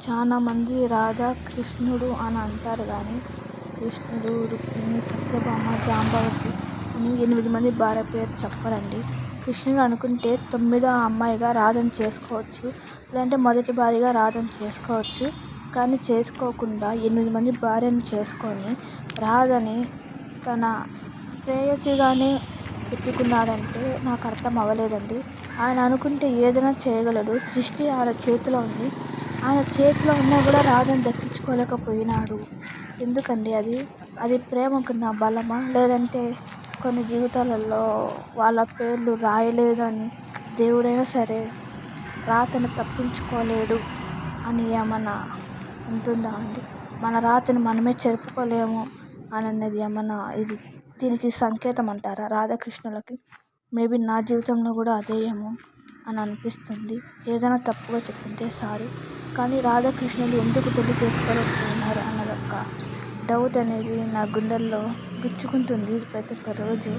చాలామంది రాధా కృష్ణుడు అని అంటారు కానీ కృష్ణుడు, రుక్మిణి, సత్యభామ, జాంబవతి అని 8 మంది భార్య పేరు చెప్పరండి. కృష్ణుడు అనుకుంటే 9వ అమ్మాయిగా రాధను చేసుకోవచ్చు, లేదంటే మొదటి భార్యగా రాధను చేసుకోవచ్చు. కానీ చేసుకోకుండా 8 మంది భార్యను చేసుకొని రాధని తన ప్రేయసిగానే పెట్టుకున్నాడంటే నాకు అర్థం అవ్వలేదండి. ఆయన అనుకుంటే ఏదైనా చేయగలడు. సృష్టి ఆయన చేతిలో ఉంది. ఆయన చేతిలో ఉన్నా కూడా రాధను దక్కించుకోలేకపోయినాడు. ఎందుకండి అది ప్రేమకున్న బలమా, లేదంటే కొన్ని జీవితాలలో వాళ్ళ పేర్లు రాయలేదని దేవుడైనా సరే రాతను తప్పించుకోలేడు అని ఏమన్నా ఉంటుందా అండి? మన రాతను మనమే చెరుపుకోలేము అని అన్నది ఏమన్నా దీనికి సంకేతం అంటారా రాధాకృష్ణులకి? మేబీ నా జీవితంలో కూడా అదే ఏమో అని అనిపిస్తుంది. ఏదైనా తప్పుగా చెప్పింటే సారీ. కానీ రాధాకృష్ణులు ఎందుకు పెళ్లి చేసుకోలేకపోయినారు అన్నది ఒక డౌట్ అనేది నా గుండెల్లో గుచ్చుకుంటుంది ప్రతి ఒక్క రోజు.